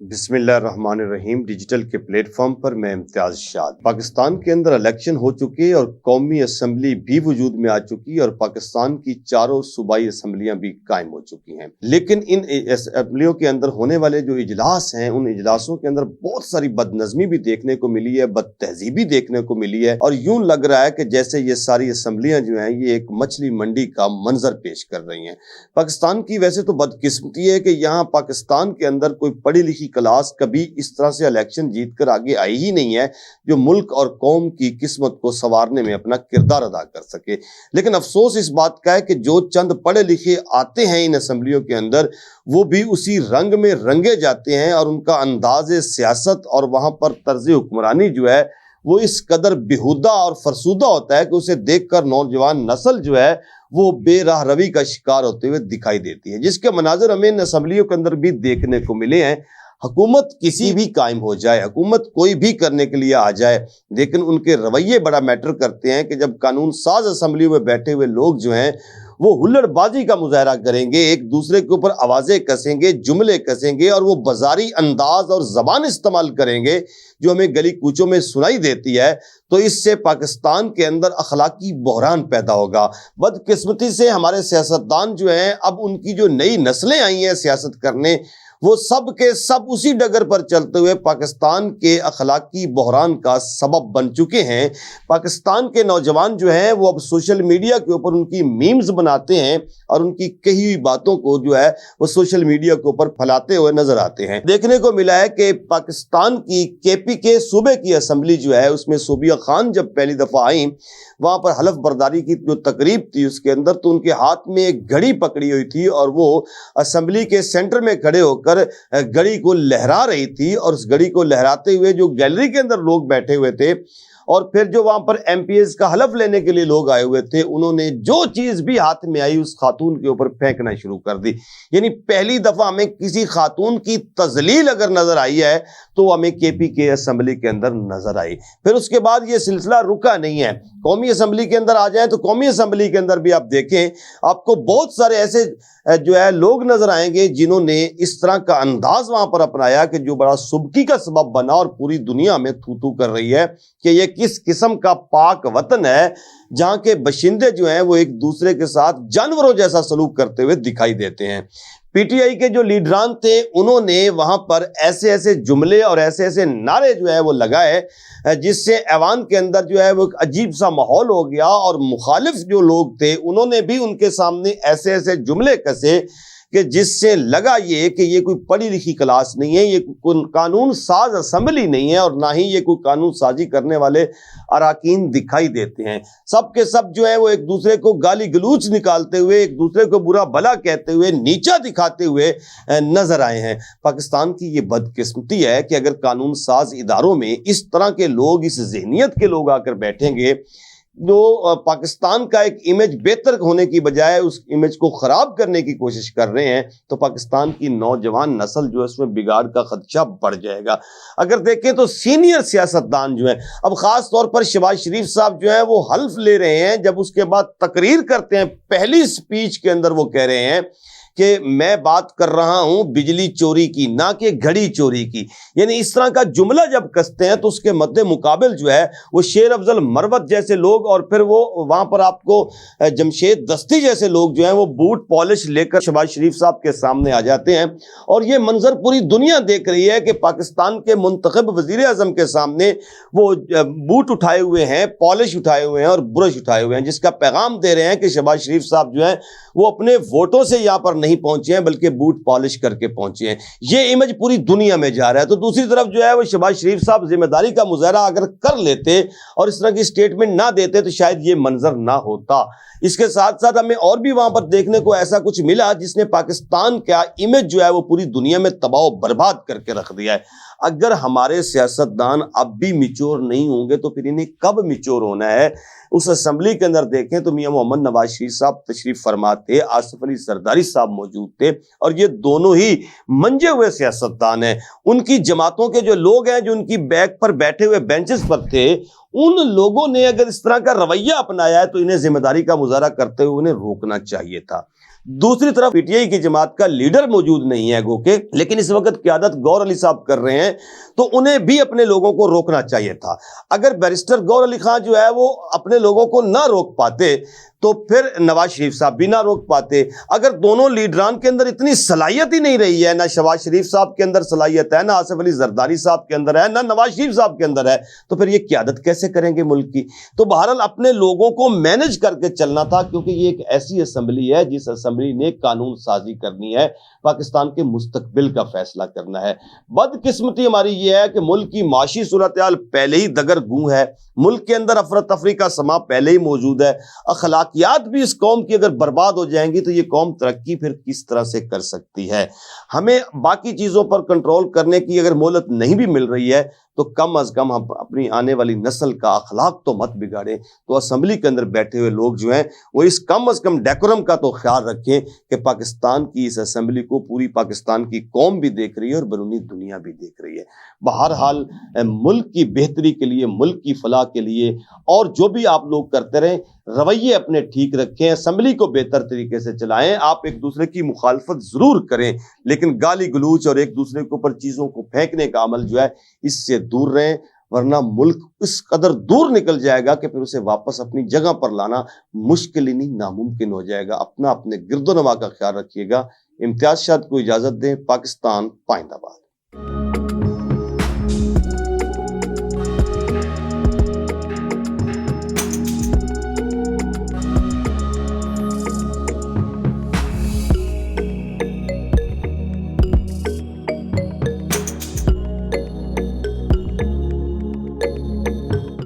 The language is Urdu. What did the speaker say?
بسم اللہ الرحمن الرحیم ڈیجیٹل کے پلیٹ فارم پر میں امتیاز شاد۔ پاکستان کے اندر الیکشن ہو چکی اور قومی اسمبلی بھی وجود میں آ چکی اور پاکستان کی چاروں صوبائی اسمبلیاں بھی قائم ہو چکی ہیں، لیکن ان اسمبلیوں کے اندر ہونے والے جو اجلاس ہیں ان اجلاسوں کے اندر بہت ساری بد نظمی بھی دیکھنے کو ملی ہے، بد تہذیبی دیکھنے کو ملی ہے، اور یوں لگ رہا ہے کہ جیسے یہ ساری اسمبلیاں جو ہیں یہ ایک مچھلی منڈی کا منظر پیش کر رہی ہیں۔ پاکستان کی ویسے تو بدقسمتی ہے کہ یہاں پاکستان کے اندر کوئی پڑھی لکھی کلاس کبھی اس طرح سے الیکشن جیت کر آگے آئی ہی نہیں ہے جو ملک اور قوم کی قسمت کو سنوارنے میں اپنا کردار ادا کر سکے۔ لیکن افسوس اس بات کا ہے کہ جو چند پڑھے لکھے آتے ہیں ان اسمبلیوں کے اندر وہ بھی اسی رنگ میں رنگے جاتے ہیں، اور ان کا انداز سیاست اور وہاں پر طرز حکمرانی جو ہے وہ اس قدر بیہودہ اور فرسودہ ہوتا ہے کہ اسے دیکھ کر نوجوان نسل جو ہے وہ بے راہ روی کا شکار ہوتے ہوئے دکھائی دیتی ہے، جس کے مناظر ہمیں ان اسمبلیوں کے اندر بھی دیکھنے کو ملے ہیں۔ حکومت کسی بھی قائم ہو جائے، حکومت کوئی بھی کرنے کے لیے آ جائے، لیکن ان کے رویے بڑا میٹر کرتے ہیں کہ جب قانون ساز اسمبلیوں میں بیٹھے ہوئے لوگ جو ہیں وہ ہلڑ بازی کا مظاہرہ کریں گے، ایک دوسرے کے اوپر آوازیں کسیں گے، جملے کسیں گے، اور وہ بازاری انداز اور زبان استعمال کریں گے جو ہمیں گلی کوچوں میں سنائی دیتی ہے، تو اس سے پاکستان کے اندر اخلاقی بحران پیدا ہوگا۔ بدقسمتی سے ہمارے سیاستدان جو ہیں اب ان کی جو نئی نسلیں آئی ہیں سیاست کرنے، وہ سب کے سب اسی ڈگر پر چلتے ہوئے پاکستان کے اخلاقی بحران کا سبب بن چکے ہیں۔ پاکستان کے نوجوان جو ہیں وہ اب سوشل میڈیا کے اوپر ان کی میمز بناتے ہیں اور ان کی کہی ہوئی باتوں کو جو ہے وہ سوشل میڈیا کے اوپر پھیلاتے ہوئے نظر آتے ہیں۔ دیکھنے کو ملا ہے کہ پاکستان کی KP کے صوبے کی اسمبلی جو ہے اس میں صوبیہ خان جب پہلی دفعہ آئیں، وہاں پر حلف برداری کی جو تقریب تھی اس کے اندر تو ان کے ہاتھ میں ایک گھڑی پکڑی ہوئی تھی اور وہ اسمبلی کے سینٹر میں کھڑے ہو کر گھڑی کو لہرا رہی تھی، اور اس گھڑی کو لہراتے ہوئے جو گیلری کے اندر لوگ بیٹھے ہوئے تھے اور پھر جو وہاں پر MPs کا حلف لینے کے لیے لوگ آئے ہوئے تھے انہوں نے جو چیز بھی ہاتھ میں آئی اس خاتون کے اوپر پھینکنا شروع کر دی۔ یعنی پہلی دفعہ ہمیں کسی خاتون کی تذلیل اگر نظر آئی ہے تو ہمیں KP کے اسمبلی کے اندر نظر آئی۔ پھر اس کے بعد یہ سلسلہ رکا نہیں ہے، قومی اسمبلی کے اندر آ جائیں تو قومی اسمبلی کے اندر بھی آپ دیکھیں آپ کو بہت سارے ایسے جو ہے لوگ نظر آئیں گے جنہوں نے اس طرح کا انداز وہاں پر اپنایا کہ جو بڑا سبکی کا سبب بنا اور پوری دنیا میں تھو تھو کر رہی ہے کہ یہ کس قسم کا پاک وطن ہے جہاں کے باشندے جو ہیں وہ ایک دوسرے کے ساتھ جانوروں جیسا سلوک کرتے ہوئے دکھائی دیتے ہیں۔ PTI کے جو لیڈران تھے انہوں نے وہاں پر ایسے ایسے جملے اور ایسے ایسے نعرے جو ہے وہ لگائے جس سے ایوان کے اندر جو ہے وہ ایک عجیب سا ماحول ہو گیا، اور مخالف جو لوگ تھے انہوں نے بھی ان کے سامنے ایسے ایسے جملے کسے کہ جس سے لگا یہ کہ یہ کوئی پڑھی لکھی کلاس نہیں ہے، یہ کوئی قانون ساز اسمبلی نہیں ہے، اور نہ ہی یہ کوئی قانون سازی کرنے والے اراکین دکھائی دیتے ہیں۔ سب کے سب جو ہے وہ ایک دوسرے کو گالی گلوچ نکالتے ہوئے، ایک دوسرے کو برا بھلا کہتے ہوئے، نیچا دکھاتے ہوئے نظر آئے ہیں۔ پاکستان کی یہ بدقسمتی ہے کہ اگر قانون ساز اداروں میں اس طرح کے لوگ، اس ذہنیت کے لوگ آ کر بیٹھیں گے جو پاکستان کا ایک امیج بہتر ہونے کی بجائے اس امیج کو خراب کرنے کی کوشش کر رہے ہیں، تو پاکستان کی نوجوان نسل جو ہے اس میں بگاڑ کا خدشہ بڑھ جائے گا۔ اگر دیکھیں تو سینئر سیاستدان جو ہیں، اب خاص طور پر شہباز شریف صاحب جو ہیں وہ حلف لے رہے ہیں، جب اس کے بعد تقریر کرتے ہیں پہلی سپیچ کے اندر وہ کہہ رہے ہیں کہ میں بات کر رہا ہوں بجلی چوری کی، نہ کہ گھڑی چوری کی۔ یعنی اس طرح کا جملہ جب کستے ہیں تو اس کے مد مقابل جو ہے وہ شیر افضل مروت جیسے لوگ، اور پھر وہ وہاں پر آپ کو جمشید دستی جیسے لوگ جو ہیں وہ بوٹ پالش لے کر شہباز شریف صاحب کے سامنے آ جاتے ہیں، اور یہ منظر پوری دنیا دیکھ رہی ہے کہ پاکستان کے منتخب وزیر اعظم کے سامنے وہ بوٹ اٹھائے ہوئے ہیں، پالش اٹھائے ہوئے ہیں اور برش اٹھائے ہوئے ہیں، جس کا پیغام دے رہے ہیں کہ شہباز شریف صاحب جو ہیں وہ اپنے ووٹوں سے یہاں پر نہیں پہنچے ہیں بلکہ بوٹ پالش کر کے پہنچے ہیں۔ یہ امیج پوری دنیا میں جا رہا ہے۔ تو دوسری طرف جو ہے وہ شہباز شریف صاحب ذمہ داری کا مظاہرہ اگر کر لیتے اور اس طرح کی سٹیٹمنٹ نہ دیتے تو شاید یہ منظر نہ ہوتا۔ اس کے ساتھ ساتھ ہمیں اور بھی وہاں پر دیکھنے کو ایسا کچھ ملا جس نے پاکستان کا امیج جو ہے وہ پوری دنیا میں تباہ و برباد کر کے رکھ دیا ہے۔ اگر ہمارے سیاستدان اب بھی میچور نہیں ہوں گے تو پھر انہیں کب میچور ہونا ہے؟ اس اسمبلی کے اندر دیکھیں تو میاں محمد نواز شریف صاحب تشریف فرما تھے، آصف علی زرداری صاحب موجود تھے، اور یہ دونوں ہی منجے ہوئے سیاستدان ہیں۔ ان کی جماعتوں کے جو لوگ ہیں جو ان کی بیک پر بیٹھے ہوئے بینچز پر تھے، ان لوگوں نے اگر اس طرح کا رویہ اپنایا ہے تو انہیں ذمہ داری کا مظاہرہ کرتے ہوئے انہیں روکنا چاہیے تھا۔ دوسری طرف پی ٹی آئی کی جماعت کا لیڈر موجود نہیں ہے گو کہ، لیکن اس وقت قیادت گور علی صاحب کر رہے ہیں، تو انہیں بھی اپنے لوگوں کو روکنا چاہیے تھا۔ اگر بیرسٹر گور علی خان جو ہے وہ اپنے لوگوں کو نہ روک پاتے تو پھر نواز شریف صاحب بھی نہ روک پاتے۔ اگر دونوں لیڈران کے اندر اتنی صلاحیت ہی نہیں رہی ہے، نہ شہباز شریف صاحب کے اندر صلاحیت ہے، نہ آصف علی زرداری صاحب کے اندر ہے، نہ نواز شریف صاحب کے اندر ہے، تو پھر یہ قیادت کیسے کریں گے ملک کی؟ تو بہرحال اپنے لوگوں کو مینج کر کے چلنا تھا، کیونکہ یہ ایک ایسی اسمبلی ہے جس اسمبلی نے قانون سازی کرنی ہے، پاکستان کے مستقبل کا فیصلہ کرنا ہے۔ بدقسمتی ہماری یہ ہے کہ ملک کی معاشی صورتحال پہلے ہی دگرگوں ہے، ملک کے اندر افراتفری کا سما پہلے ہی موجود ہے، اخلاقیات بھی اس قوم کی اگر برباد ہو جائیں گی تو یہ قوم ترقی پھر کس طرح سے کر سکتی ہے؟ ہمیں باقی چیزوں پر کنٹرول کرنے کی اگر مہلت نہیں بھی مل رہی ہے تو کم از کم ہم اپنی آنے والی نسل کا اخلاق تو مت بگاڑیں۔ تو اسمبلی کے اندر بیٹھے ہوئے لوگ جو ہیں وہ اس کم از کم ڈیکورم کا تو خیال رکھیں کہ پاکستان کی اس اسمبلی کو پوری پاکستان کی قوم بھی دیکھ رہی ہے اور بیرونی دنیا بھی دیکھ رہی ہے۔ بہرحال ملک کی بہتری کے لیے، ملک کی فلاح کے لیے، اور جو بھی آپ لوگ کرتے رہیں، رویے اپنے ٹھیک رکھیں، اسمبلی کو بہتر طریقے سے چلائیں۔ آپ ایک دوسرے کی مخالفت ضرور کریں، لیکن گالی گلوچ اور ایک دوسرے کے اوپر چیزوں کو پھینکنے کا عمل جو ہے اس سے دور رہیں، ورنہ ملک اس قدر دور نکل جائے گا کہ پھر اسے واپس اپنی جگہ پر لانا مشکل ہی نہیں ناممکن ہو جائے گا۔ اپنے گرد و نواح کا خیال رکھیے گا۔ امتیاز شاد کو اجازت دیں۔ پاکستان پائندہ باد۔